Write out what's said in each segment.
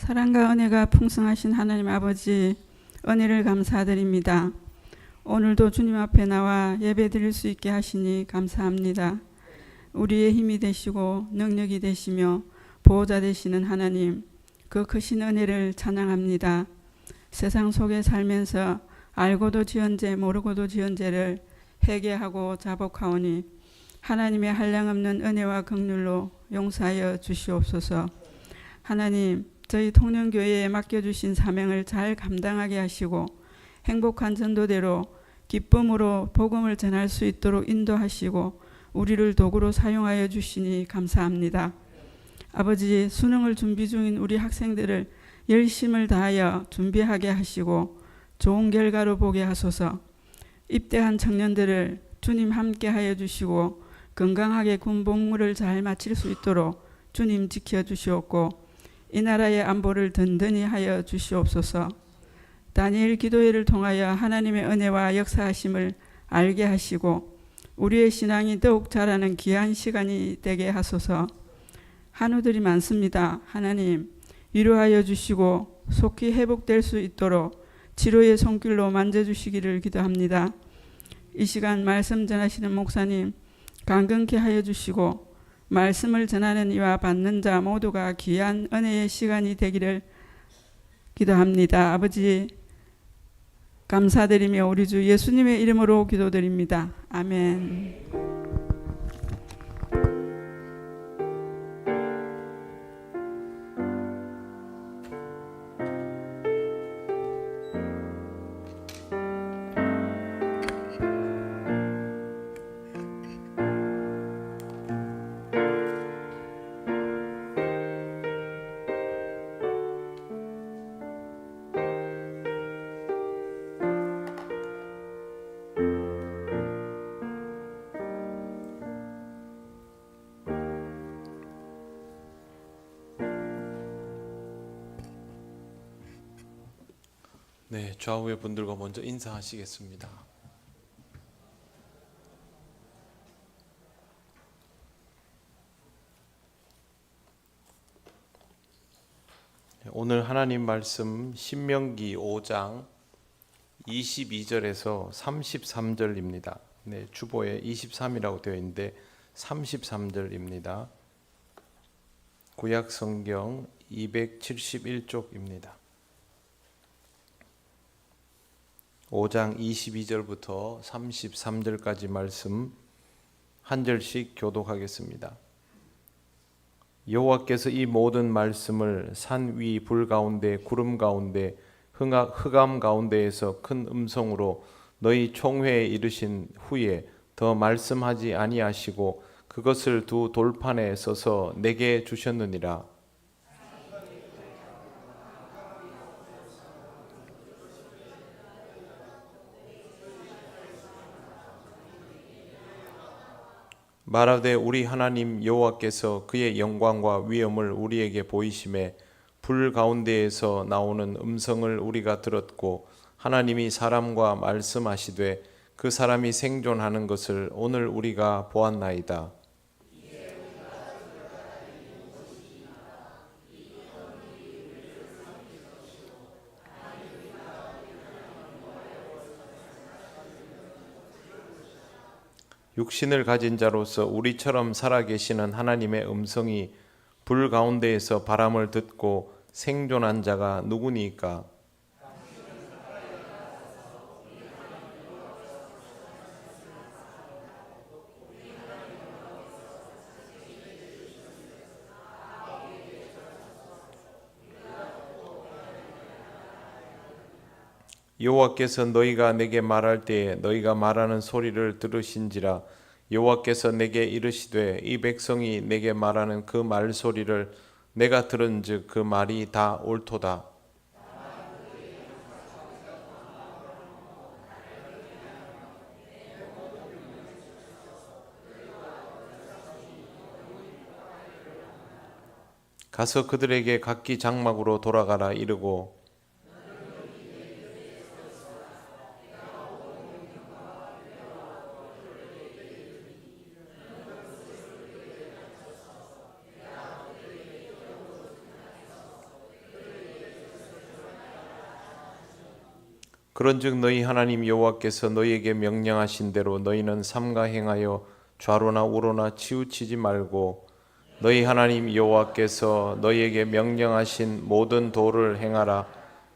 사랑과 은혜가 풍성하신 하나님 아버지, 은혜를 감사드립니다. 오늘도 주님 앞에 나와 예배 드릴 수 있게 하시니 감사합니다. 우리의 힘이 되시고 능력이 되시며 보호자 되시는 하나님, 그 크신 은혜를 찬양합니다. 세상 속에 살면서 알고도 지은 죄 모르고도 지은 죄를 회개하고 자복하오니 하나님의 한량없는 은혜와 긍휼로 용서하여 주시옵소서. 하나님, 저희 통영교회에 맡겨주신 사명을 잘 감당하게 하시고 행복한 전도대로 기쁨으로 복음을 전할 수 있도록 인도하시고 우리를 도구로 사용하여 주시니 감사합니다. 아버지, 수능을 준비 중인 우리 학생들을 열심을 다하여 준비하게 하시고 좋은 결과로 보게 하소서. 입대한 청년들을 주님 함께 하여 주시고 건강하게 군 복무를 잘 마칠 수 있도록 주님 지켜주시옵고 이 나라의 안보를 든든히 하여 주시옵소서. 다니엘 기도회를 통하여 하나님의 은혜와 역사하심을 알게 하시고 우리의 신앙이 더욱 자라는 귀한 시간이 되게 하소서. 한우들이 많습니다. 하나님, 위로하여 주시고 속히 회복될 수 있도록 치료의 손길로 만져주시기를 기도합니다. 이 시간 말씀 전하시는 목사님 강건케 하여 주시고 말씀을 전하는 이와 받는 자 모두가 귀한 은혜의 시간이 되기를 기도합니다. 아버지, 감사드리며 우리 주 예수님의 이름으로 기도드립니다. 아멘. 네, 좌우의 분들과 먼저 인사하시겠습니다. 오늘 하나님 말씀 신명기 5장 22절에서 33절입니다. 네, 주보에 23이라고 되어 있는데 33절입니다. 구약 성경 271쪽입니다. 5장 22절부터 33절까지 말씀 한 절씩 교독하겠습니다. 여호와께서 이 모든 말씀을 산 위 불 가운데 구름 가운데 흑암 가운데에서 큰 음성으로 너희 총회에 이르신 후에 더 말씀하지 아니하시고 그것을 두 돌판에 써서 내게 주셨느니라. 말하되 우리 하나님 여호와께서 그의 영광과 위엄을 우리에게 보이심에 불 가운데에서 나오는 음성을 우리가 들었고 하나님이 사람과 말씀하시되 그 사람이 생존하는 것을 오늘 우리가 보았나이다. 육신을 가진 자로서 우리처럼 살아계시는 하나님의 음성이 불 가운데에서 바람을 듣고 생존한 자가 누구니까? 여호와께서 너희가 내게 말할 때에 너희가 말하는 소리를 들으신지라. 여호와께서 내게 이르시되 이 백성이 내게 말하는 그 말소리를 내가 들은즉 그 말이 다 옳도다. 가서 그들에게 각기 장막으로 돌아가라 이르고 그런즉 너희 하나님 여호와께서 너희에게 명령하신 대로 너희는 삼가 행하여 좌로나 우로나 치우치지 말고 너희 하나님 여호와께서 너희에게 명령하신 모든 도를 행하라.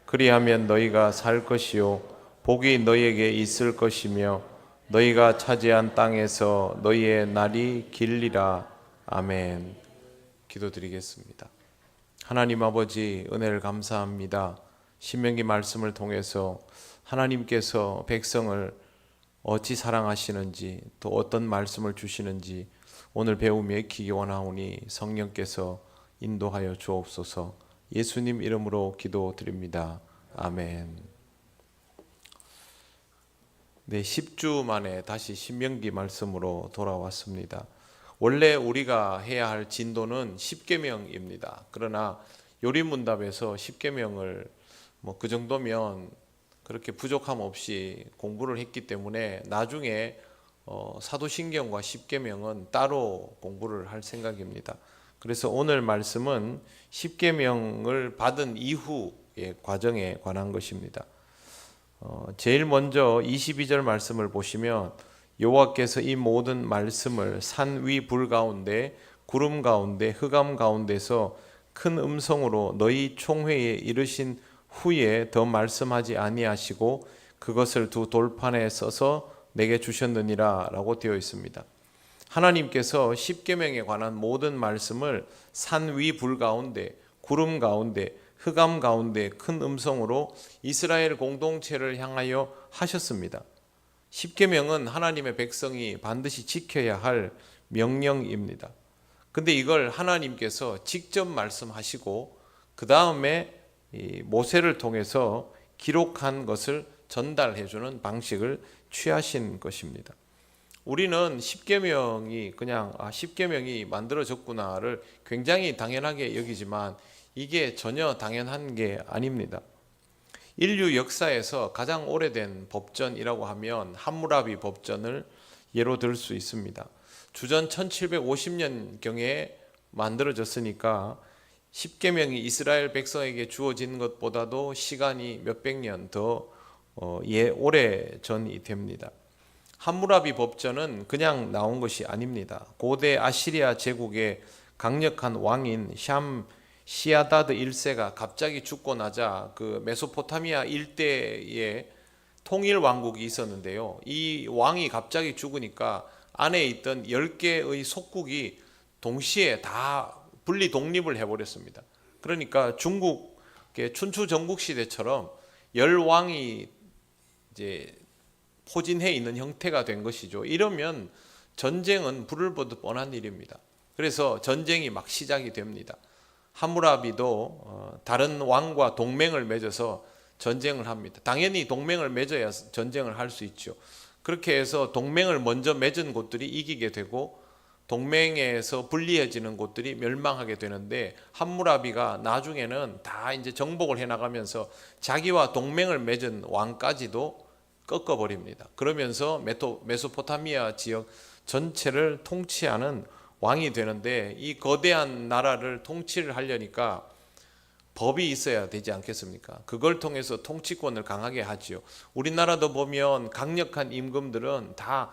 그리하면 너희가 살 것이요 복이 너희에게 있을 것이며 너희가 차지한 땅에서 너희의 날이 길리라. 아멘. 기도드리겠습니다. 하나님 아버지, 은혜를 감사합니다. 신명기 말씀을 통해서 하나님께서 백성을 어찌 사랑하시는지, 또 어떤 말씀을 주시는지 오늘 배우며 익히기 원하오니 성령께서 인도하여 주옵소서. 예수님 이름으로 기도드립니다. 아멘. 네, 10주 만에 다시 신명기 말씀으로 돌아왔습니다. 원래 우리가 해야 할 진도는 10계명입니다. 그러나 요리문답에서 10계명을 그 정도면 그렇게 부족함 없이 공부를 했기 때문에 나중에 사도신경과 10계명은 따로 공부를 할 생각입니다. 그래서 오늘 말씀은 10계명을 받은 이후의 과정에 관한 것입니다. 제일 먼저 22절 말씀을 보시면 여호와께서 이 모든 말씀을 산 위 불 가운데 구름 가운데 흑암 가운데서 큰 음성으로 너희 총회에 이르신 후에 더 말씀하지 아니하시고 그것을 두 돌판에 써서 내게 주셨느니라 라고 되어 있습니다. 하나님께서 십계명에 관한 모든 말씀을 산 위 불 가운데 구름 가운데 흑암 가운데 큰 음성으로 이스라엘 공동체를 향하여 하셨습니다. 십계명은 하나님의 백성이 반드시 지켜야 할 명령입니다. 근데 이걸 하나님께서 직접 말씀하시고 그 다음에 모세를 통해서 기록한 것을 전달해 주는 방식을 취하신 것입니다. 우리는 십계명이 그냥 십계명이 만들어졌구나를 굉장히 당연하게 여기지만 이게 전혀 당연한 게 아닙니다. 인류 역사에서 가장 오래된 법전이라고 하면 함무라비 법전을 예로 들 수 있습니다. 주전 1750년경에 만들어졌으니까 십계명이 이스라엘 백성에게 주어진 것보다도 시간이 몇백 년 더 오래 전이 됩니다. 함무라비 법전은 그냥 나온 것이 아닙니다. 고대 아시리아 제국의 강력한 왕인 시아다드 1세가 갑자기 죽고 나자 그 메소포타미아 일대에 통일 왕국이 있었는데요. 이 왕이 갑자기 죽으니까 안에 있던 10개의 속국이 동시에 다 분리 독립을 해버렸습니다. 그러니까 중국의 춘추 전국 시대처럼 열왕이 이제 포진해 있는 형태가 된 것이죠. 이러면 전쟁은 불을 보듯 뻔한 일입니다. 그래서 전쟁이 막 시작이 됩니다. 함무라비도 다른 왕과 동맹을 맺어서 전쟁을 합니다. 당연히 동맹을 맺어야 전쟁을 할 수 있죠. 그렇게 해서 동맹을 먼저 맺은 곳들이 이기게 되고 동맹에서 분리해지는 곳들이 멸망하게 되는데 함무라비가 나중에는 다 이제 정복을 해나가면서 자기와 동맹을 맺은 왕까지도 꺾어버립니다. 그러면서 메소포타미아 지역 전체를 통치하는 왕이 되는데 이 거대한 나라를 통치를 하려니까 법이 있어야 되지 않겠습니까? 그걸 통해서 통치권을 강하게 하지요. 우리나라도 보면 강력한 임금들은 다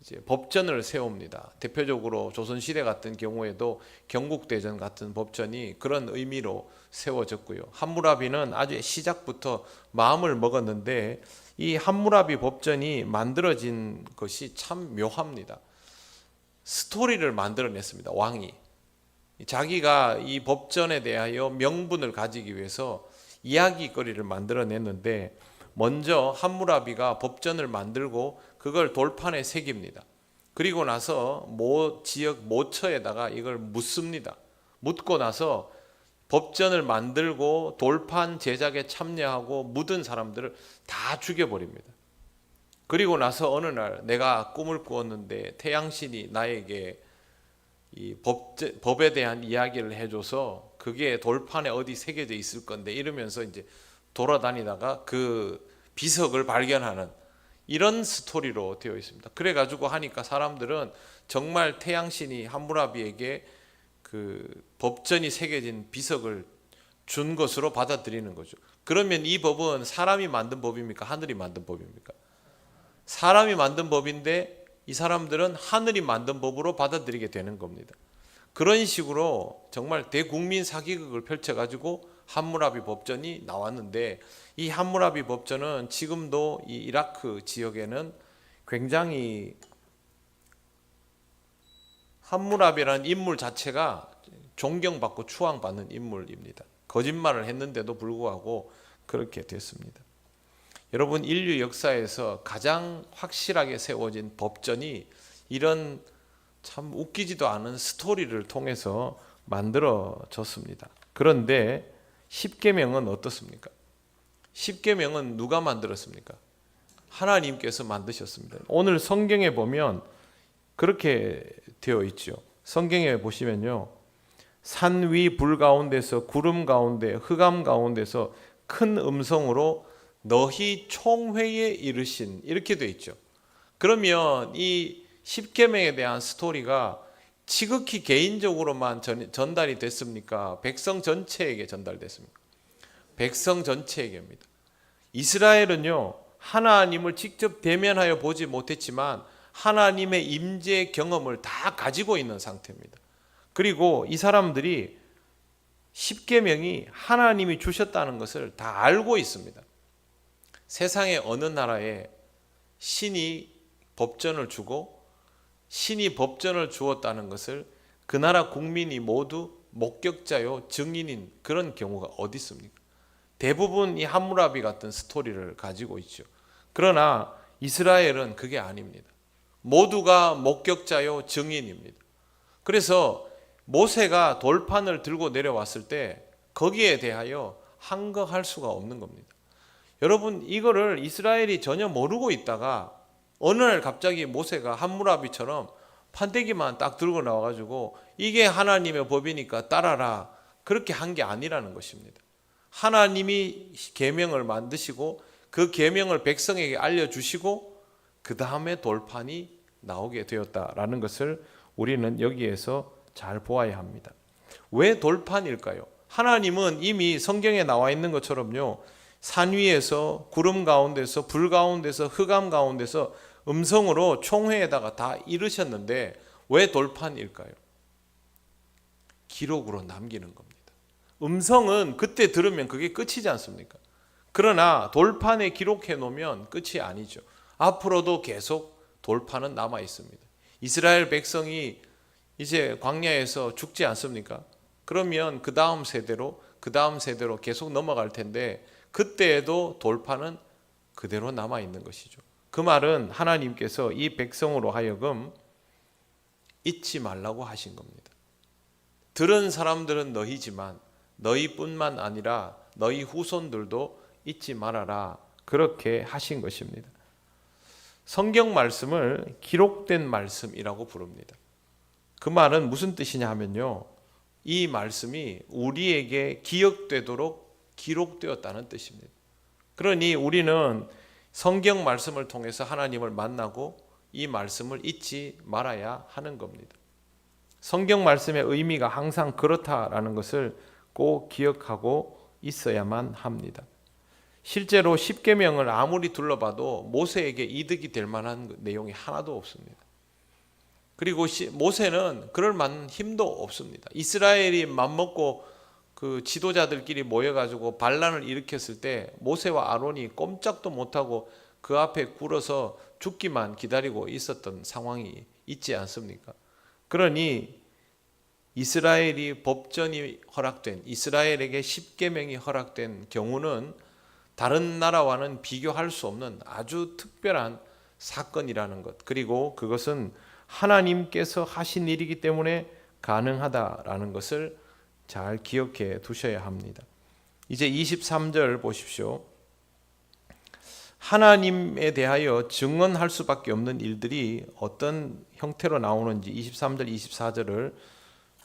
이제 법전을 세웁니다. 대표적으로 조선시대 같은 경우에도 경국대전 같은 법전이 그런 의미로 세워졌고요. 함무라비는 아주 시작부터 마음을 먹었는데 이 함무라비 법전이 만들어진 것이 참 묘합니다. 스토리를 만들어냈습니다. 왕이 자기가 이 법전에 대하여 명분을 가지기 위해서 이야기거리를 만들어냈는데 먼저 함무라비가 법전을 만들고 그걸 돌판에 새깁니다. 그리고 나서 모 지역 모처에다가 이걸 묻습니다. 묻고 나서 법전을 만들고 돌판 제작에 참여하고 묻은 사람들을 다 죽여버립니다. 그리고 나서 어느 날 내가 꿈을 꾸었는데 태양신이 나에게 이 법에 대한 이야기를 해줘서 그게 돌판에 어디 새겨져 있을 건데 이러면서 이제 돌아다니다가 그 비석을 발견하는 이런 스토리로 되어 있습니다. 그래가지고 하니까 사람들은 정말 태양신이 함무라비에게 그 법전이 새겨진 비석을 준 것으로 받아들이는 거죠. 그러면 이 법은 사람이 만든 법입니까? 하늘이 만든 법입니까? 사람이 만든 법인데 이 사람들은 하늘이 만든 법으로 받아들이게 되는 겁니다. 그런 식으로 정말 대국민 사기극을 펼쳐가지고 함무라비 법전이 나왔는데, 이 함무라비 법전은 지금도 이 이라크 지역에는 굉장히 함무라비라는 인물 자체가 존경받고 추앙받는 인물입니다. 거짓말을 했는데도 불구하고 그렇게 됐습니다. 여러분, 인류 역사에서 가장 확실하게 세워진 법전이 이런 참 웃기지도 않은 스토리를 통해서 만들어졌습니다. 그런데 십계명은 어떻습니까? 십계명은 누가 만들었습니까? 하나님께서 만드셨습니다. 오늘 성경에 보면 그렇게 되어 있죠. 성경에 보시면요, 산 위 불 가운데서 구름 가운데 흑암 가운데서 큰 음성으로 너희 총회에 이르신, 이렇게 되어 있죠. 그러면 이 십계명에 대한 스토리가 지극히 개인적으로만 전달이 됐습니까? 백성 전체에게 전달됐습니까? 백성 전체에게입니다. 이스라엘은요, 하나님을 직접 대면하여 보지 못했지만 하나님의 임재 경험을 다 가지고 있는 상태입니다. 그리고 이 사람들이 십계명이 하나님이 주셨다는 것을 다 알고 있습니다. 세상의 어느 나라에 신이 법전을 주고 신이 법전을 주었다는 것을 그 나라 국민이 모두 목격자요 증인인 그런 경우가 어디 있습니까? 대부분 이 함무라비 같은 스토리를 가지고 있죠. 그러나 이스라엘은 그게 아닙니다. 모두가 목격자요 증인입니다. 그래서 모세가 돌판을 들고 내려왔을 때 거기에 대하여 항거할 수가 없는 겁니다. 여러분, 이거를 이스라엘이 전혀 모르고 있다가 어느 날 갑자기 모세가 함무라비처럼 판때기만 딱 들고 나와가지고 이게 하나님의 법이니까 따라라, 그렇게 한 게 아니라는 것입니다. 하나님이 계명을 만드시고 그 계명을 백성에게 알려주시고 그 다음에 돌판이 나오게 되었다라는 것을 우리는 여기에서 잘 보아야 합니다. 왜 돌판일까요? 하나님은 이미 성경에 나와 있는 것처럼요, 산 위에서 구름 가운데서 불 가운데서 흑암 가운데서 음성으로 총회에다가 다 이르셨는데 왜 돌판일까요? 기록으로 남기는 겁니다. 음성은 그때 들으면 그게 끝이지 않습니까? 그러나 돌판에 기록해 놓으면 끝이 아니죠. 앞으로도 계속 돌판은 남아 있습니다. 이스라엘 백성이 이제 광야에서 죽지 않습니까? 그러면 그 다음 세대로 계속 넘어갈 텐데 그때에도 돌판은 그대로 남아 있는 것이죠. 그 말은 하나님께서 이 백성으로 하여금 잊지 말라고 하신 겁니다. 들은 사람들은 너희지만 너희뿐만 아니라 너희 후손들도 잊지 말아라, 그렇게 하신 것입니다. 성경 말씀을 기록된 말씀이라고 부릅니다. 그 말은 무슨 뜻이냐 하면요, 이 말씀이 우리에게 기억되도록 기록되었다는 뜻입니다. 그러니 우리는 성경 말씀을 통해서 하나님을 만나고 이 말씀을 잊지 말아야 하는 겁니다. 성경 말씀의 의미가 항상 그렇다라는 것을 꼭 기억하고 있어야만 합니다. 실제로 십계명을 아무리 둘러봐도 모세에게 이득이 될 만한 내용이 하나도 없습니다. 그리고 모세는 그럴 만한 힘도 없습니다. 이스라엘이 맘먹고 그 지도자들끼리 모여가지고 반란을 일으켰을 때 모세와 아론이 꼼짝도 못하고 그 앞에 굴어서 죽기만 기다리고 있었던 상황이 있지 않습니까? 그러니 이스라엘이 법전이 허락된, 이스라엘에게 십계명이 허락된 경우는 다른 나라와는 비교할 수 없는 아주 특별한 사건이라는 것, 그리고 그것은 하나님께서 하신 일이기 때문에 가능하다라는 것을 잘 기억해 두셔야 합니다. 이제 23절 보십시오. 하나님에 대하여 증언할 수밖에 없는 일들이 어떤 형태로 나오는지 23절, 24절을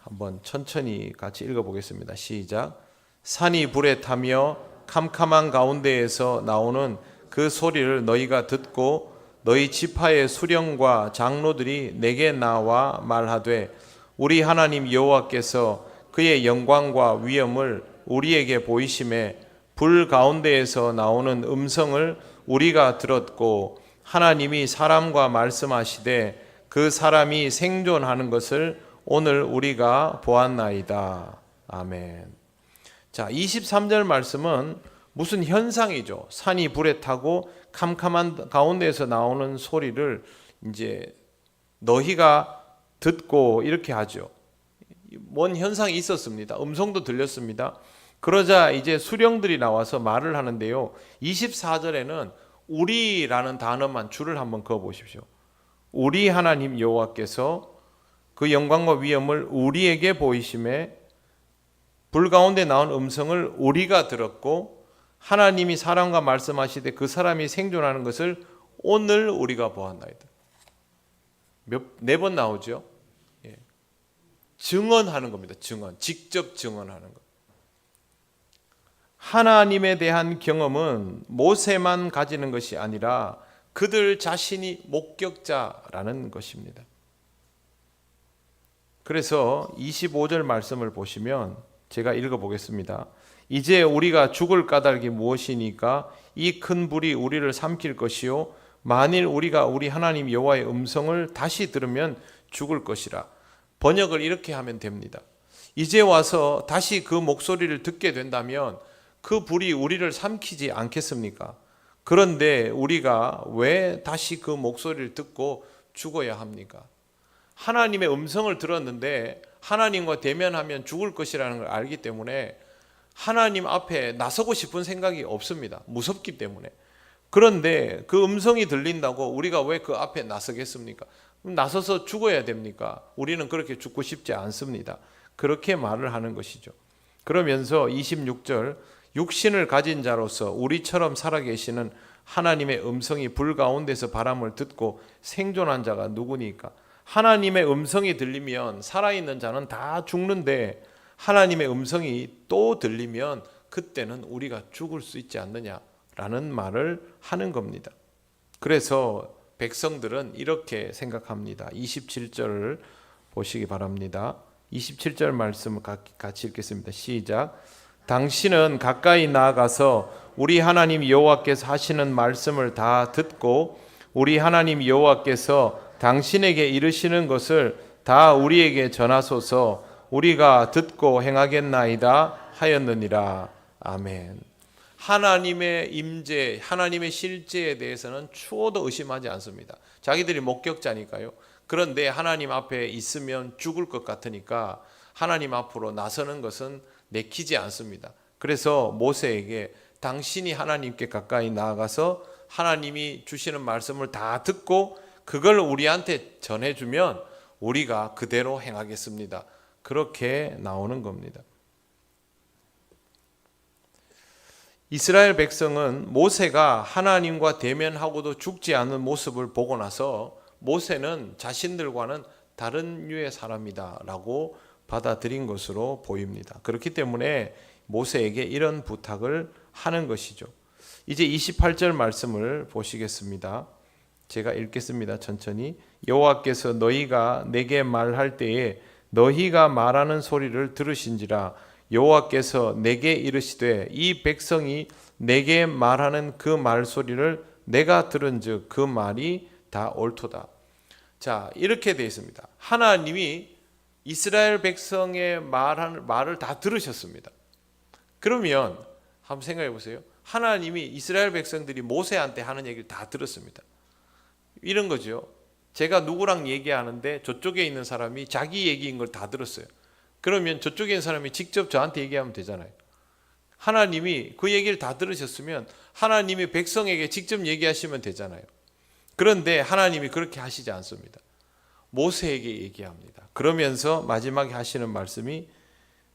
한번 천천히 같이 읽어보겠습니다. 시작. 산이 불에 타며 캄캄한 가운데에서 나오는 그 소리를 너희가 듣고 너희 지파의 수령과 장로들이 내게 나와 말하되 우리 하나님 여호와께서 그의 영광과 위엄을 우리에게 보이심에 불 가운데에서 나오는 음성을 우리가 들었고 하나님이 사람과 말씀하시되 그 사람이 생존하는 것을 오늘 우리가 보았나이다. 아멘. 자, 23절 말씀은 무슨 현상이죠. 산이 불에 타고 캄캄한 가운데에서 나오는 소리를 이제 너희가 듣고 이렇게 하죠. 뭔 현상이 있었습니다. 음성도 들렸습니다. 그러자 이제 수령들이 나와서 말을 하는데요. 24절에는 우리라는 단어만 줄을 한번 그어 보십시오. 우리 하나님 여호와께서 그 영광과 위엄을 우리에게 보이심에 불 가운데 나온 음성을 우리가 들었고 하나님이 사람과 말씀하시되 그 사람이 생존하는 것을 오늘 우리가 보았나이다. 네 번 나오죠. 예. 증언하는 겁니다. 증언, 직접 증언하는 것. 하나님에 대한 경험은 모세만 가지는 것이 아니라 그들 자신이 목격자라는 것입니다. 그래서 25절 말씀을 보시면 제가 읽어보겠습니다. 이제 우리가 죽을 까닭이 무엇이니까 이 큰 불이 우리를 삼킬 것이요 만일 우리가 우리 하나님 여호와의 음성을 다시 들으면 죽을 것이라. 번역을 이렇게 하면 됩니다. 이제 와서 다시 그 목소리를 듣게 된다면 그 불이 우리를 삼키지 않겠습니까? 그런데 우리가 왜 다시 그 목소리를 듣고 죽어야 합니까? 하나님의 음성을 들었는데 하나님과 대면하면 죽을 것이라는 걸 알기 때문에 하나님 앞에 나서고 싶은 생각이 없습니다. 무섭기 때문에. 그런데 그 음성이 들린다고 우리가 왜 그 앞에 나서겠습니까? 나서서 죽어야 됩니까? 우리는 그렇게 죽고 싶지 않습니다. 그렇게 말을 하는 것이죠. 그러면서 26절 육신을 가진 자로서 우리처럼 살아계시는 하나님의 음성이 불 가운데서 바람을 듣고 생존한 자가 누구니까? 하나님의 음성이 들리면 살아있는 자는 다 죽는데 하나님의 음성이 또 들리면 그때는 우리가 죽을 수 있지 않느냐라는 말을 하는 겁니다. 그래서 백성들은 이렇게 생각합니다. 27절을 보시기 바랍니다. 27절 말씀을 같이 읽겠습니다. 시작. 당신은 가까이 나아가서 우리 하나님 여호와께서 하시는 말씀을 다 듣고 우리 하나님 여호와께서 당신에게 이르시는 것을 다 우리에게 전하소서. 우리가 듣고 행하겠나이다 하였느니라. 아멘. 하나님의 임재, 하나님의 실제에 대해서는 추호도 의심하지 않습니다. 자기들이 목격자니까요. 그런데 하나님 앞에 있으면 죽을 것 같으니까 하나님 앞으로 나서는 것은 내키지 않습니다. 그래서 모세에게 당신이 하나님께 가까이 나아가서 하나님이 주시는 말씀을 다 듣고 그걸 우리한테 전해주면 우리가 그대로 행하겠습니다. 그렇게 나오는 겁니다. 이스라엘 백성은 모세가 하나님과 대면하고도 죽지 않는 모습을 보고 나서 모세는 자신들과는 다른 류의 사람이다 라고 받아들인 것으로 보입니다. 그렇기 때문에 모세에게 이런 부탁을 하는 것이죠. 이제 28절 말씀을 보시겠습니다. 제가 읽겠습니다. 천천히. 여호와께서 너희가 내게 말할 때에 너희가 말하는 소리를 들으신지라. 여호와께서 내게 이르시되 이 백성이 내게 말하는 그 말소리를 내가 들은즉 그 말이 다 옳도다. 자, 이렇게 되어 있습니다. 하나님이 이스라엘 백성의 말을 다 들으셨습니다. 그러면 한번 생각해 보세요. 하나님이 이스라엘 백성들이 모세한테 하는 얘기를 다 들었습니다. 이런 거죠. 제가 누구랑 얘기하는데 저쪽에 있는 사람이 자기 얘기인 걸 다 들었어요. 그러면 저쪽에 있는 사람이 직접 저한테 얘기하면 되잖아요. 하나님이 그 얘기를 다 들으셨으면 하나님이 백성에게 직접 얘기하시면 되잖아요. 그런데 하나님이 그렇게 하시지 않습니다. 모세에게 얘기합니다. 그러면서 마지막에 하시는 말씀이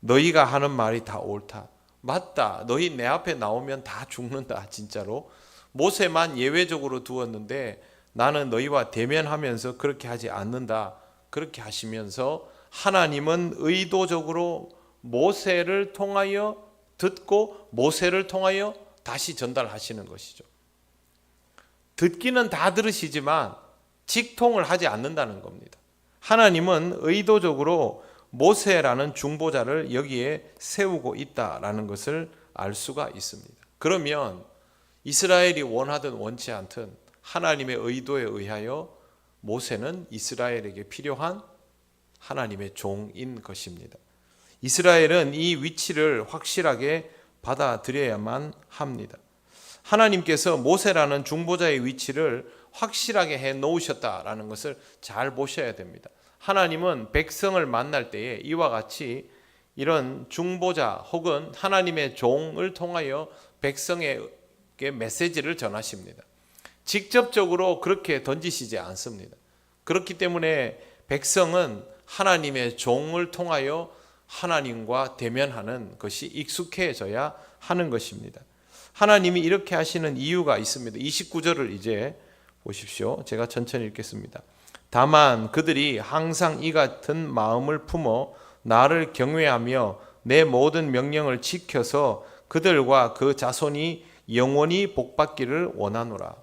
너희가 하는 말이 다 옳다. 맞다. 너희 내 앞에 나오면 다 죽는다. 진짜로. 모세만 예외적으로 두었는데 나는 너희와 대면하면서 그렇게 하지 않는다. 그렇게 하시면서 하나님은 의도적으로 모세를 통하여 듣고 모세를 통하여 다시 전달하시는 것이죠. 듣기는 다 들으시지만 직통을 하지 않는다는 겁니다. 하나님은 의도적으로 모세라는 중보자를 여기에 세우고 있다라는 것을 알 수가 있습니다. 그러면 이스라엘이 원하든 원치 않든 하나님의 의도에 의하여 모세는 이스라엘에게 필요한 하나님의 종인 것입니다. 이스라엘은 이 위치를 확실하게 받아들여야만 합니다. 하나님께서 모세라는 중보자의 위치를 확실하게 해 놓으셨다라는 것을 잘 보셔야 됩니다. 하나님은 백성을 만날 때에 이와 같이 이런 중보자 혹은 하나님의 종을 통하여 백성에게 메시지를 전하십니다. 직접적으로 그렇게 던지시지 않습니다. 그렇기 때문에 백성은 하나님의 종을 통하여 하나님과 대면하는 것이 익숙해져야 하는 것입니다. 하나님이 이렇게 하시는 이유가 있습니다. 29절을 이제 보십시오. 제가 천천히 읽겠습니다. 다만 그들이 항상 이 같은 마음을 품어 나를 경외하며 내 모든 명령을 지켜서 그들과 그 자손이 영원히 복받기를 원하노라.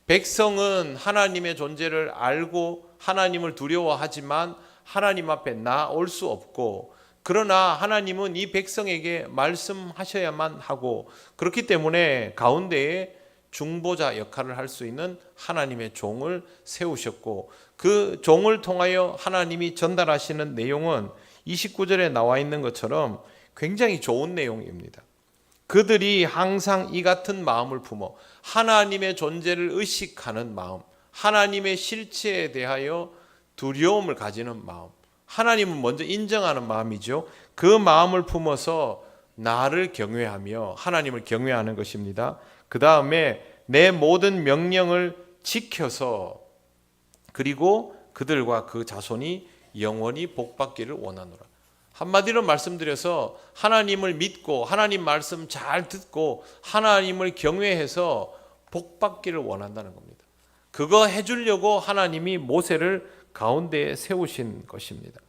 백성은 하나님의 존재를 알고 하나님을 두려워하지만 하나님 앞에 나올 수 없고, 그러나 하나님은 이 백성에게 말씀하셔야만 하고, 그렇기 때문에 가운데에 중보자 역할을 할 수 있는 하나님의 종을 세우셨고, 그 종을 통하여 하나님이 전달하시는 내용은 29절에 나와 있는 것처럼 굉장히 좋은 내용입니다. 그들이 항상 이 같은 마음을 품어 하나님의 존재를 의식하는 마음, 하나님의 실체에 대하여 두려움을 가지는 마음, 하나님은 먼저 인정하는 마음이죠. 그 마음을 품어서 나를 경외하며 하나님을 경외하는 것입니다. 그 다음에 내 모든 명령을 지켜서 그리고 그들과 그 자손이 영원히 복받기를 원하노라. 한마디로 말씀드려서 하나님을 믿고 하나님 말씀 잘 듣고 하나님을 경외해서 복받기를 원한다는 겁니다. 그거 해주려고 하나님이 모세를 가운데에 세우신 것입니다.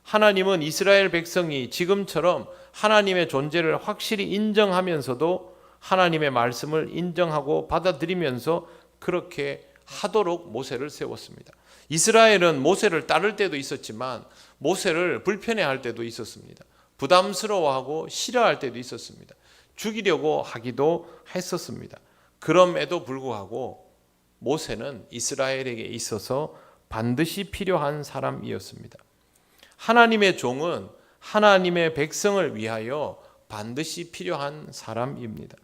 하나님은 이스라엘 백성이 지금처럼 하나님의 존재를 확실히 인정하면서도 하나님의 말씀을 인정하고 받아들이면서 그렇게 하도록 모세를 세웠습니다. 이스라엘은 모세를 따를 때도 있었지만 모세를 불편해할 때도 있었습니다. 부담스러워하고 싫어할 때도 있었습니다. 죽이려고 하기도 했었습니다. 그럼에도 불구하고 모세는 이스라엘에게 있어서 반드시 필요한 사람이었습니다. 하나님의 종은 하나님의 백성을 위하여 반드시 필요한 사람입니다.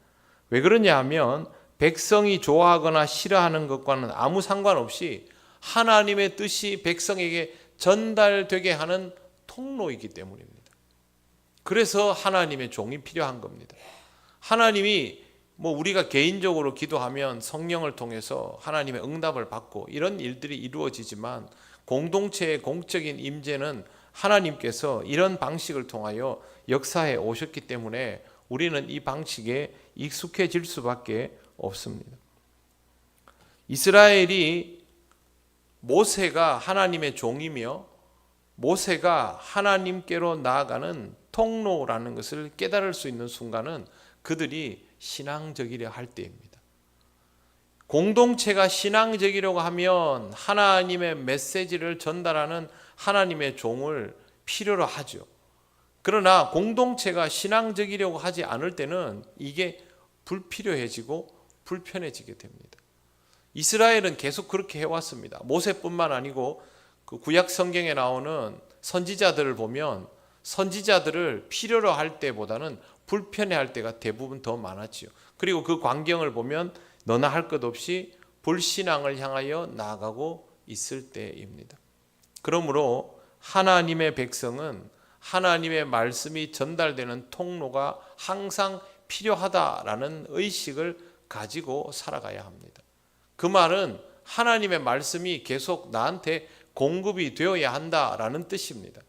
왜 그러냐 하면 백성이 좋아하거나 싫어하는 것과는 아무 상관없이 하나님의 뜻이 백성에게 전달되게 하는 통로이기 때문입니다. 그래서 하나님의 종이 필요한 겁니다. 하나님이 우리가 개인적으로 기도하면 성령을 통해서 하나님의 응답을 받고 이런 일들이 이루어지지만 공동체의 공적인 임재는 하나님께서 이런 방식을 통하여 역사해 오셨기 때문에 우리는 이 방식에 익숙해질 수밖에 없습니다. 이스라엘이 모세가 하나님의 종이며 모세가 하나님께로 나아가는 통로라는 것을 깨달을 수 있는 순간은 그들이 신앙적이려 할 때입니다. 공동체가 신앙적이려고 하면 하나님의 메시지를 전달하는 하나님의 종을 필요로 하죠. 그러나 공동체가 신앙적이려고 하지 않을 때는 이게 불필요해지고 불편해지게 됩니다. 이스라엘은 계속 그렇게 해왔습니다. 모세뿐만 아니고 그 구약 성경에 나오는 선지자들을 보면 선지자들을 필요로 할 때보다는 불편해할 때가 대부분 더 많았지요. 그리고 그 광경을 보면 너나 할 것 없이 불신앙을 향하여 나아가고 있을 때입니다. 그러므로 하나님의 백성은 하나님의 말씀이 전달되는 통로가 항상 필요하다라는 의식을 가지고 살아가야 합니다. 그 말은 하나님의 말씀이 계속 나한테 공급이 되어야 한다라는 뜻입니다.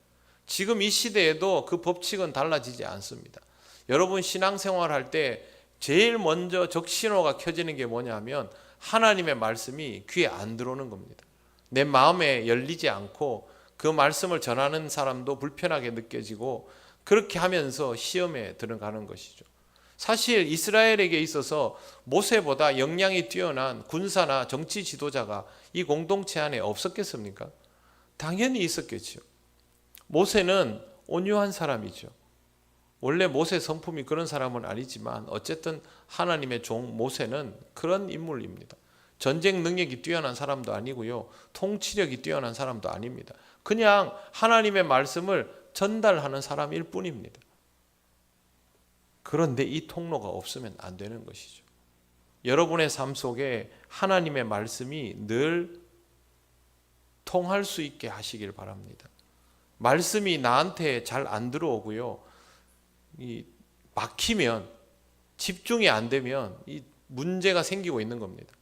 지금 이 시대에도 그 법칙은 달라지지 않습니다. 여러분 신앙생활할 때 제일 먼저 적신호가 켜지는 게 뭐냐면 하나님의 말씀이 귀에 안 들어오는 겁니다. 내 마음에 열리지 않고 그 말씀을 전하는 사람도 불편하게 느껴지고 그렇게 하면서 시험에 들어가는 것이죠. 사실 이스라엘에게 있어서 모세보다 역량이 뛰어난 군사나 정치 지도자가 이 공동체 안에 없었겠습니까? 당연히 있었겠죠. 모세는 온유한 사람이죠. 원래 모세 성품이 그런 사람은 아니지만 어쨌든 하나님의 종 모세는 그런 인물입니다. 전쟁 능력이 뛰어난 사람도 아니고요, 통치력이 뛰어난 사람도 아닙니다. 그냥 하나님의 말씀을 전달하는 사람일 뿐입니다. 그런데 이 통로가 없으면 안 되는 것이죠. 여러분의 삶 속에 하나님의 말씀이 늘 통할 수 있게 하시길 바랍니다. 말씀이 나한테 잘 안 들어오고요, 막히면, 집중이 안 되면 이 문제가 생기고 있는 겁니다.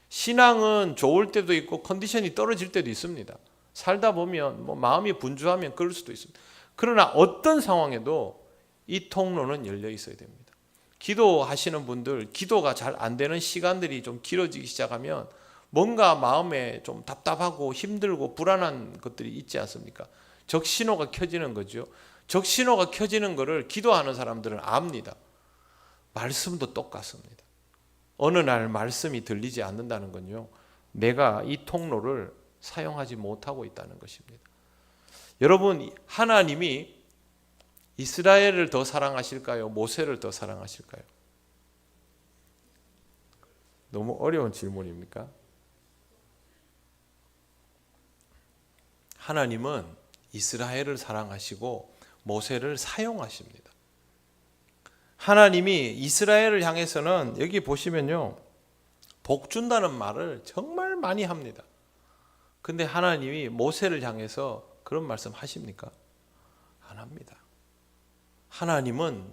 신앙은 좋을 때도 있고 컨디션이 떨어질 때도 있습니다. 살다 보면 마음이 분주하면 그럴 수도 있습니다. 그러나 어떤 상황에도 이 통로는 열려 있어야 됩니다. 기도하시는 분들, 기도가 잘 안 되는 시간들이 좀 길어지기 시작하면 뭔가 마음에 좀 답답하고 힘들고 불안한 것들이 있지 않습니까? 적신호가 켜지는 거죠. 적신호가 켜지는 것을 기도하는 사람들은 압니다. 말씀도 똑같습니다. 어느 날 말씀이 들리지 않는다는 건요, 내가 이 통로를 사용하지 못하고 있다는 것입니다. 여러분, 하나님이 이스라엘을 더 사랑하실까요? 모세를 더 사랑하실까요? 너무 어려운 질문입니까? 하나님은 이스라엘을 사랑하시고 모세를 사용하십니다. 하나님이 이스라엘을 향해서는 여기 보시면요, 복 준다는 말을 정말 많이 합니다. 근데 하나님이 모세를 향해서 그런 말씀 하십니까? 안 합니다. 하나님은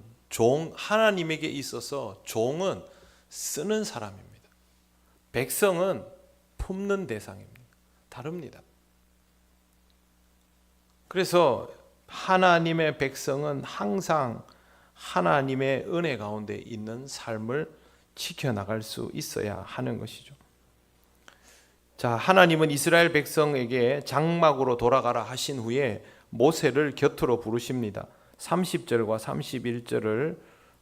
하나님에게 있어서 종은 쓰는 사람입니다. 백성은 품는 대상입니다. 다릅니다. 그래서 하나님의 백성은 항상 하나님의 은혜 가운데 있는 삶을 지켜나갈 수 있어야 하는 것이죠. 자, 하나님은 이스라엘 백성에게 장막으로 돌아가라 하신 후에 모세를 곁으로 부르십니다. 30절과 31절을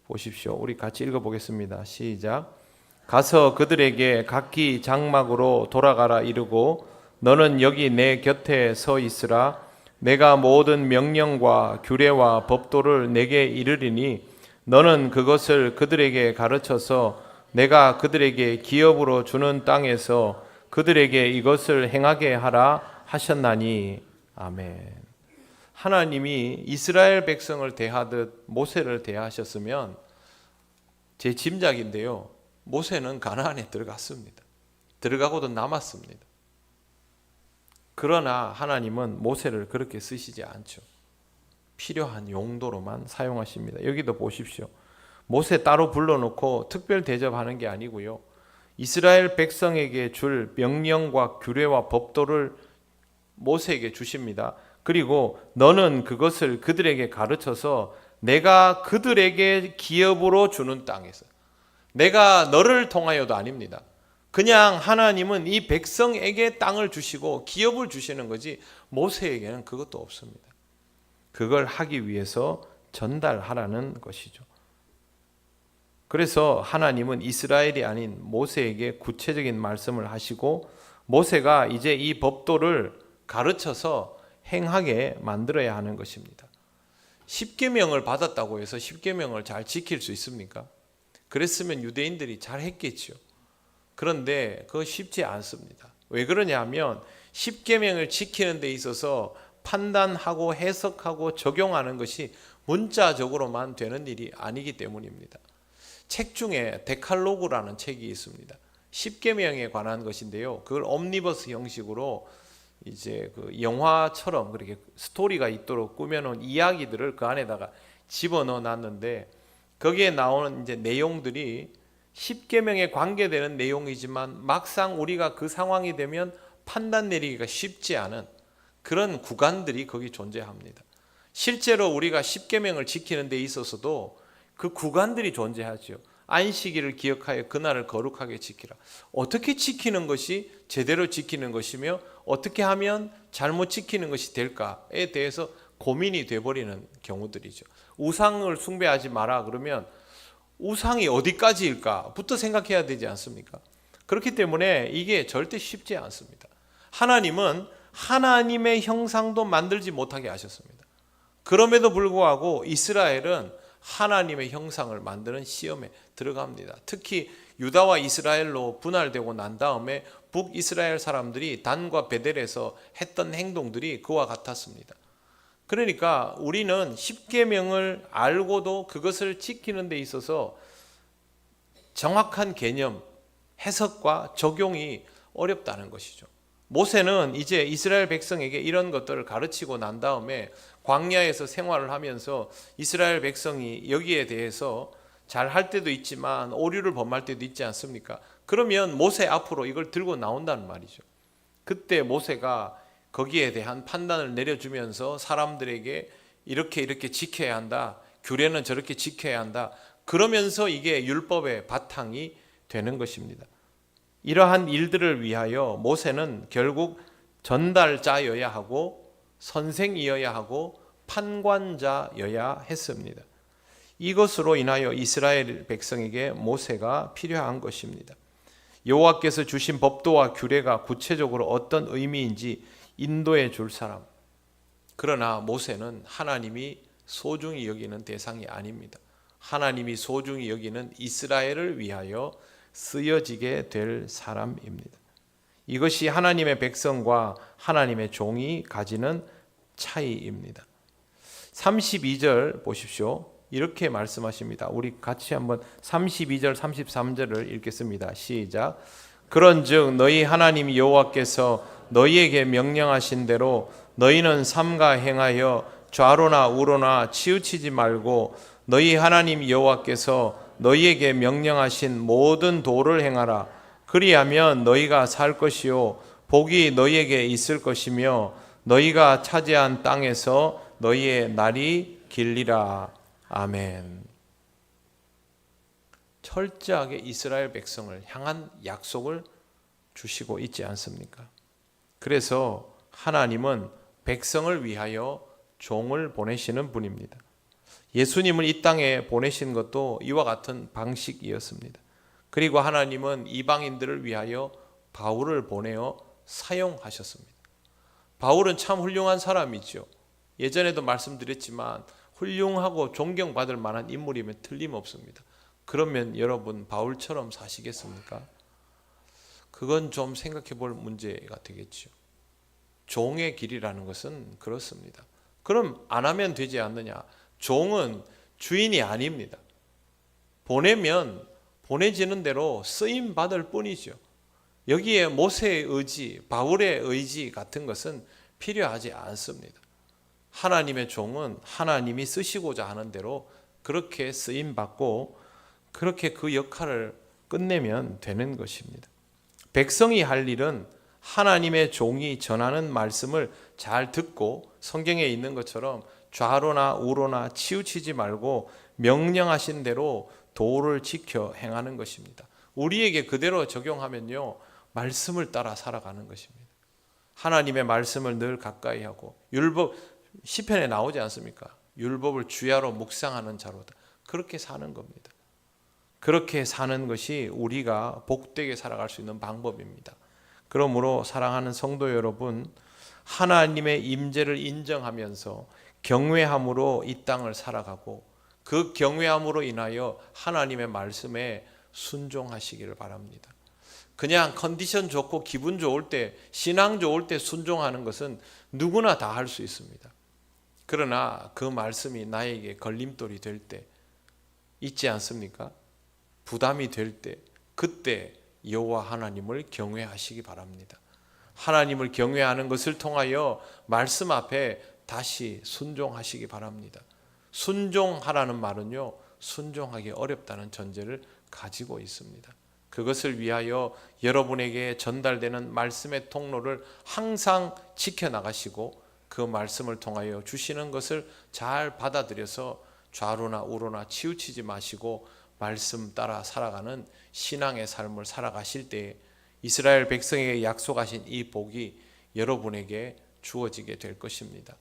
보십시오. 우리 같이 읽어보겠습니다. 시작. 가서 그들에게 각기 장막으로 돌아가라 이르고 너는 여기 내 곁에 서 있으라. 내가 모든 명령과 규례와 법도를 내게 이르리니 너는 그것을 그들에게 가르쳐서 내가 그들에게 기업으로 주는 땅에서 그들에게 이것을 행하게 하라 하셨나니. 아멘. 하나님이 이스라엘 백성을 대하듯 모세를 대하셨으면 제 짐작인데요, 모세는 가나안에 들어갔습니다. 들어가고도 남았습니다. 그러나 하나님은 모세를 그렇게 쓰시지 않죠. 필요한 용도로만 사용하십니다. 여기도 보십시오. 모세 따로 불러놓고 특별 대접하는 게 아니고요, 이스라엘 백성에게 줄 명령과 규례와 법도를 모세에게 주십니다. 그리고 너는 그것을 그들에게 가르쳐서 내가 그들에게 기업으로 주는 땅에서, 내가 너를 통하여도 아닙니다. 그냥 하나님은 이 백성에게 땅을 주시고 기업을 주시는 거지 모세에게는 그것도 없습니다. 그걸 하기 위해서 전달하라는 것이죠. 그래서 하나님은 이스라엘이 아닌 모세에게 구체적인 말씀을 하시고 모세가 이제 이 법도를 가르쳐서 행하게 만들어야 하는 것입니다. 십계명을 받았다고 해서 십계명을 잘 지킬 수 있습니까? 그랬으면 유대인들이 잘 했겠죠. 그런데 그거 쉽지 않습니다. 왜 그러냐면 십계명을 지키는 데 있어서 판단하고 해석하고 적용하는 것이 문자적으로만 되는 일이 아니기 때문입니다. 책 중에 데칼로그라는 책이 있습니다. 십계명에 관한 것인데요, 그걸 옴니버스 형식으로 이제 그 영화처럼 그렇게 스토리가 있도록 꾸며놓은 이야기들을 그 안에다가 집어넣어 놨는데, 거기에 나오는 이제 내용들이 십계명에 관계되는 내용이지만 막상 우리가 그 상황이 되면 판단 내리기가 쉽지 않은 그런 구간들이 거기 존재합니다. 실제로 우리가 십계명을 지키는 데 있어서도 그 구간들이 존재하죠. 안식일을 기억하여 그날을 거룩하게 지키라. 어떻게 지키는 것이 제대로 지키는 것이며 어떻게 하면 잘못 지키는 것이 될까에 대해서 고민이 돼버리는 경우들이죠. 우상을 숭배하지 마라 그러면 우상이 어디까지일까부터 생각해야 되지 않습니까? 그렇기 때문에 이게 절대 쉽지 않습니다. 하나님은 하나님의 형상도 만들지 못하게 하셨습니다. 그럼에도 불구하고 이스라엘은 하나님의 형상을 만드는 시험에 들어갑니다. 특히 유다와 이스라엘로 분할되고 난 다음에 북이스라엘 사람들이 단과 베델에서 했던 행동들이 그와 같았습니다. 그러니까 우리는 십계명을 알고도 그것을 지키는 데 있어서 정확한 개념, 해석과 적용이 어렵다는 것이죠. 모세는 이제 이스라엘 백성에게 이런 것들을 가르치고 난 다음에 광야에서 생활을 하면서 이스라엘 백성이 여기에 대해서 잘 할 때도 있지만 오류를 범할 때도 있지 않습니까? 그러면 모세 앞으로 이걸 들고 나온다는 말이죠. 그때 모세가 거기에 대한 판단을 내려주면서 사람들에게 이렇게 지켜야 한다. 규례는 저렇게 지켜야 한다. 그러면서 이게 율법의 바탕이 되는 것입니다. 이러한 일들을 위하여 모세는 결국 전달자여야 하고 선생이어야 하고 판관자여야 했습니다. 이것으로 인하여 이스라엘 백성에게 모세가 필요한 것입니다. 여호와께서 주신 법도와 규례가 구체적으로 어떤 의미인지 인도해 줄 사람. 그러나 모세는 하나님이 소중히 여기는 대상이 아닙니다. 하나님이 소중히 여기는 이스라엘을 위하여 쓰여지게 될 사람입니다. 이것이 하나님의 백성과 하나님의 종이 가지는 차이입니다. 32절 보십시오. 이렇게 말씀하십니다. 우리 같이 한번 32절 33절을 읽겠습니다. 시작. 그런즉 너희 하나님 여호와께서 너희에게 명령하신 대로 너희는 삼가 행하여 좌로나 우로나 치우치지 말고 너희 하나님 여호와께서 너희에게 명령하신 모든 도를 행하라. 그리하면 너희가 살 것이요 복이 너희에게 있을 것이며 너희가 차지한 땅에서 너희의 날이 길리라. 아멘. 철저하게 이스라엘 백성을 향한 약속을 주시고 있지 않습니까? 그래서 하나님은 백성을 위하여 종을 보내시는 분입니다. 예수님을 이 땅에 보내신 것도 이와 같은 방식이었습니다. 그리고 하나님은 이방인들을 위하여 바울을 보내어 사용하셨습니다. 바울은 참 훌륭한 사람이죠. 예전에도 말씀드렸지만 훌륭하고 존경받을 만한 인물이면 틀림없습니다. 그러면 여러분 바울처럼 사시겠습니까? 그건 좀 생각해 볼 문제가 되겠죠. 종의 길이라는 것은 그렇습니다. 그럼 안 하면 되지 않느냐? 종은 주인이 아닙니다. 보내면 보내지는 대로 쓰임 받을 뿐이죠. 여기에 모세의 의지, 바울의 의지 같은 것은 필요하지 않습니다. 하나님의 종은 하나님이 쓰시고자 하는 대로 그렇게 쓰임 받고 그렇게 그 역할을 끝내면 되는 것입니다. 백성이 할 일은 하나님의 종이 전하는 말씀을 잘 듣고 성경에 있는 것처럼 좌로나 우로나 치우치지 말고 명령하신 대로 도를 지켜 행하는 것입니다. 우리에게 그대로 적용하면요, 말씀을 따라 살아가는 것입니다. 하나님의 말씀을 늘 가까이 하고 율법 시편에 나오지 않습니까? 율법을 주야로 묵상하는 자로다. 그렇게 사는 겁니다. 그렇게 사는 것이 우리가 복되게 살아갈 수 있는 방법입니다. 그러므로 사랑하는 성도 여러분, 하나님의 임재를 인정하면서 경외함으로 이 땅을 살아가고 그 경외함으로 인하여 하나님의 말씀에 순종하시기를 바랍니다. 그냥 컨디션 좋고 기분 좋을 때, 신앙 좋을 때 순종하는 것은 누구나 다 할 수 있습니다. 그러나 그 말씀이 나에게 걸림돌이 될 때 있지 않습니까? 부담이 될 때, 그때 여호와 하나님을 경외하시기 바랍니다. 하나님을 경외하는 것을 통하여 말씀 앞에 다시 순종하시기 바랍니다. 순종하라는 말은요, 순종하기 어렵다는 전제를 가지고 있습니다. 그것을 위하여 여러분에게 전달되는 말씀의 통로를 항상 지켜나가시고 그 말씀을 통하여 주시는 것을 잘 받아들여서 좌로나 우로나 치우치지 마시고 말씀 따라 살아가는 신앙의 삶을 살아가실 때 이스라엘 백성에게 약속하신 이 복이 여러분에게 주어지게 될 것입니다.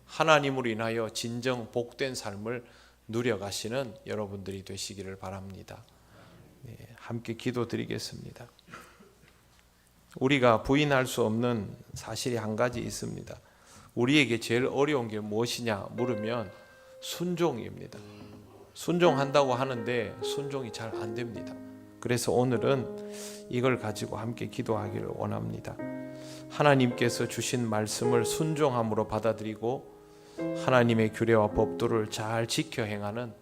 하나님으로 인하여 진정 복된 삶을 누려가시는 여러분들이 되시기를 바랍니다. 네, 함께 기도드리겠습니다. 우리가 부인할 수 없는 사실이 한 가지 있습니다. 우리에게 제일 어려운 게 무엇이냐 물으면 순종입니다. 순종한다고 하는데 순종이 잘 안 됩니다. 그래서 오늘은 이걸 가지고 함께 기도하기를 원합니다. 하나님께서 주신 말씀을 순종함으로 받아들이고 하나님의 규례와 법도를 잘 지켜 행하는,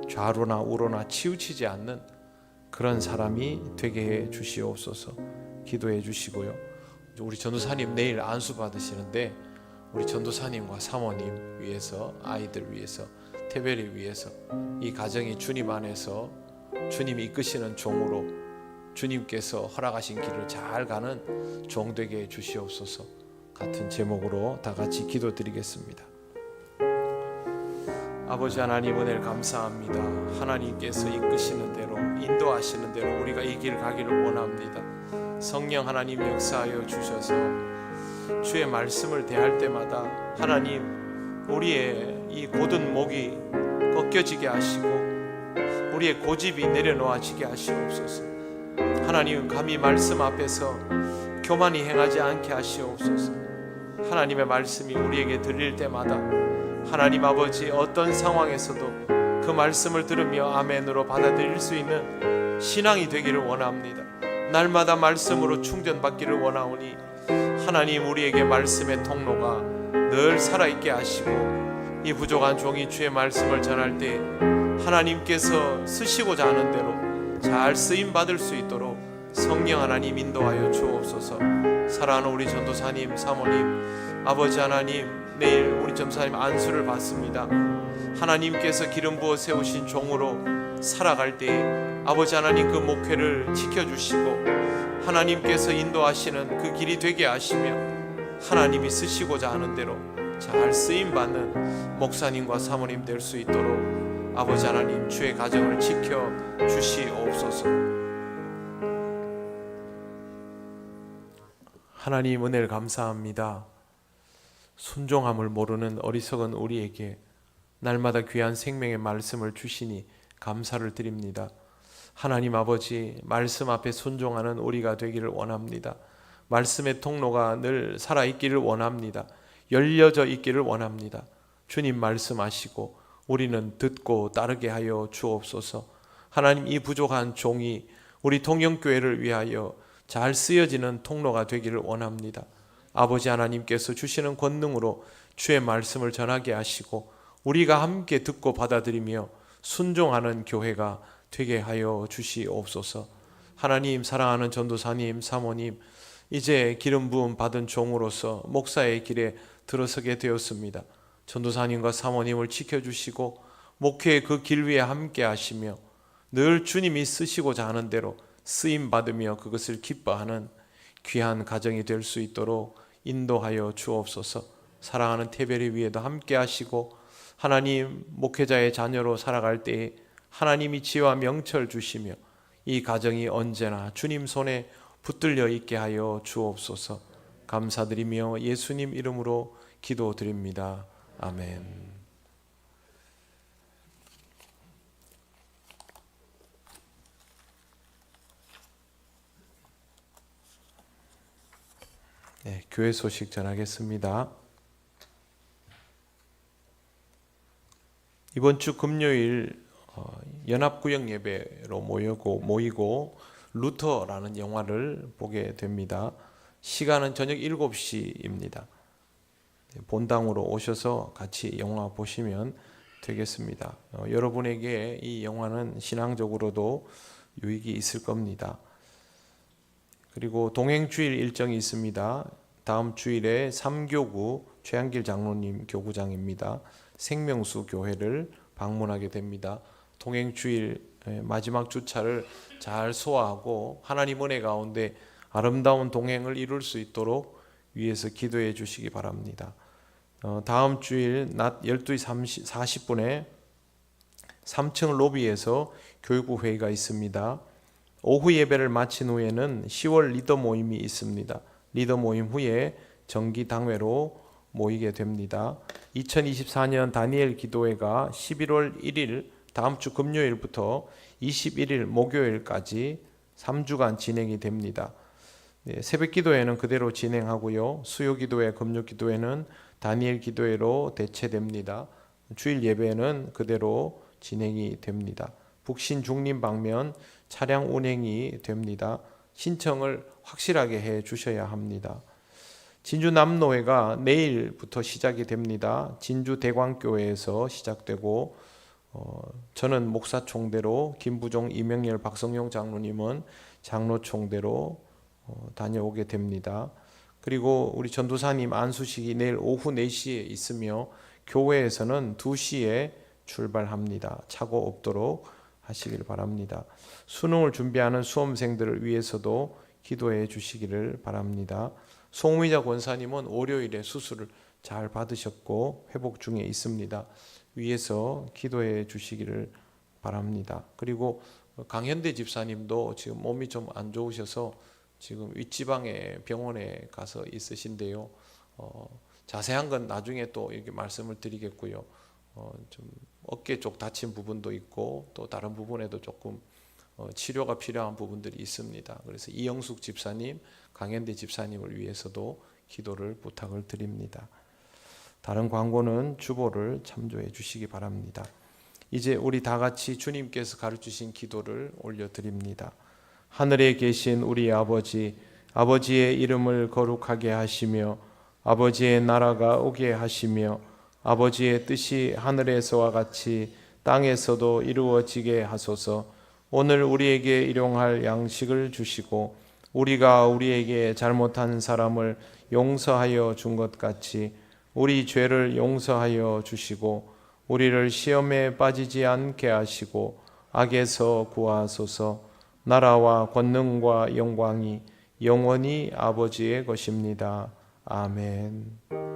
좌로나 우로나 치우치지 않는 그런 사람이 되게 해 주시옵소서. 기도해 주시고요. 우리 전도사님 내일 안수 받으시는데 우리 전도사님과 사모님 위해서, 아이들 위해서, 태별이 위해서 이 가정이 주님 안에서 주님이 이끄시는 종으로 주님께서 허락하신 길을 잘 가는 종 되게 해 주시옵소서. 같은 제목으로 다 같이 기도드리겠습니다. 아버지 하나님, 은혜를 감사합니다. 하나님께서 이끄시는 대로, 인도하시는 대로 우리가 이 길 가기를 원합니다. 성령 하나님 역사하여 주셔서 주의 말씀을 대할 때마다 하나님, 우리의 이 곧은 목이 꺾여지게 하시고 우리의 고집이 내려놓아지게 하시옵소서. 하나님, 감히 말씀 앞에서 교만히 행하지 않게 하시옵소서. 하나님의 말씀이 우리에게 들릴 때마다 하나님 아버지, 어떤 상황에서도 그 말씀을 들으며 아멘으로 받아들일 수 있는 신앙이 되기를 원합니다. 날마다 말씀으로 충전받기를 원하오니 하나님, 우리에게 말씀의 통로가 늘 살아있게 하시고 이 부족한 종이 주의 말씀을 전할 때 하나님께서 쓰시고자 하는 대로 잘 쓰임받을 수 있도록 성령 하나님 인도하여 주옵소서. 사랑하는 우리 전도사님, 사모님, 아버지 하나님, 내일 우리 전도사님 안수를 받습니다. 하나님께서 기름 부어 세우신 종으로 살아갈 때에 아버지 하나님, 그 목회를 지켜주시고 하나님께서 인도하시는 그 길이 되게 하시며 하나님이 쓰시고자 하는 대로 잘 쓰임받는 목사님과 사모님 될 수 있도록 아버지 하나님, 주의 가정을 지켜 주시옵소서. 하나님, 은혜를 감사합니다. 순종함을 모르는 어리석은 우리에게 날마다 귀한 생명의 말씀을 주시니 감사를 드립니다. 하나님 아버지, 말씀 앞에 순종하는 우리가 되기를 원합니다. 말씀의 통로가 늘 살아있기를 원합니다. 열려져 있기를 원합니다. 주님 말씀하시고 우리는 듣고 따르게 하여 주옵소서. 하나님, 이 부족한 종이 우리 통영교회를 위하여 잘 쓰여지는 통로가 되기를 원합니다. 아버지 하나님께서 주시는 권능으로 주의 말씀을 전하게 하시고 우리가 함께 듣고 받아들이며 순종하는 교회가 되게 하여 주시옵소서. 하나님, 사랑하는 전도사님, 사모님, 이제 기름 부음 받은 종으로서 목사의 길에 들어서게 되었습니다. 전도사님과 사모님을 지켜주시고 목회의 그 길 위에 함께 하시며 늘 주님이 쓰시고자 하는 대로 쓰임 받으며 그것을 기뻐하는 귀한 가정이 될 수 있도록 인도하여 주옵소서. 사랑하는 태별이 위에도 함께 하시고 하나님, 목회자의 자녀로 살아갈 때에 하나님이 지혜와 명철 주시며 이 가정이 언제나 주님 손에 붙들려 있게 하여 주옵소서. 감사드리며 예수님 이름으로 기도드립니다. 아멘. 네, 교회 소식 전하겠습니다. 이번 주 금요일 연합구역 예배로 모이고 루터라는 영화를 보게 됩니다. 시간은 저녁 7시입니다. 본당으로 오셔서 같이 영화 보시면 되겠습니다. 여러분에게 이 영화는 신앙적으로도 유익이 있을 겁니다. 그리고 동행주일 일정이 있습니다. 다음 주일에 3교구 최한길 장로님 교구장입니다. 생명수 교회를 방문하게 됩니다. 동행주일 마지막 주차를 잘 소화하고 하나님 은혜 가운데 아름다운 동행을 이룰 수 있도록 위에서 기도해 주시기 바랍니다. 다음 주일 낮 12시 40분에 3층 로비에서 교육부 회의가 있습니다. 오후 예배를 마친 후에는 10월 리더 모임이 있습니다. 리더 모임 후에 정기 당회로 모이게 됩니다. 2024년 다니엘 기도회가 11월 1일 다음 주 금요일부터 21일 목요일까지 3주간 진행이 됩니다. 새벽 기도회는 그대로 진행하고요. 수요 기도회, 금요 기도회는 다니엘 기도회로 대체됩니다. 주일 예배는 그대로 진행이 됩니다. 북신 중림 방면 차량 운행이 됩니다. 신청을 확실하게 해 주셔야 합니다. 진주 남노회가 내일부터 시작이 됩니다. 진주 대광교회에서 시작되고 저는 목사 총대로, 김부종, 이명열, 박성용 장로님은 장로 총대로 다녀오게 됩니다. 그리고 우리 전도사님 안수식이 내일 오후 4시에 있으며 교회에서는 2시에 출발합니다. 착오 없도록 하시길 바랍니다. 수능을 준비하는 수험생들을 위해서도 기도해 주시기를 바랍니다. 송의자 권사님은 월요일에 수술을 잘 받으셨고 회복 중에 있습니다. 위해서 기도해 주시기를 바랍니다. 그리고 강현대 집사님도 지금 몸이 좀 안 좋으셔서 지금 윗지방의 병원에 가서 있으신데요. 자세한 건 나중에 또 이렇게 말씀을 드리겠고요. 좀 어깨 쪽 다친 부분도 있고 또 다른 부분에도 조금 치료가 필요한 부분들이 있습니다. 그래서 이영숙 집사님, 강현대 집사님을 위해서도 기도를 부탁을 드립니다. 다른 광고는 주보를 참조해 주시기 바랍니다. 이제 우리 다 같이 주님께서 가르치신 기도를 올려드립니다. 하늘에 계신 우리 아버지, 아버지의 이름을 거룩하게 하시며 아버지의 나라가 오게 하시며 아버지의 뜻이 하늘에서와 같이 땅에서도 이루어지게 하소서. 오늘 우리에게 일용할 양식을 주시고 우리가 우리에게 잘못한 사람을 용서하여 준 것 같이 우리 죄를 용서하여 주시고 우리를 시험에 빠지지 않게 하시고 악에서 구하소서. 나라와 권능과 영광이 영원히 아버지의 것입니다. 아멘.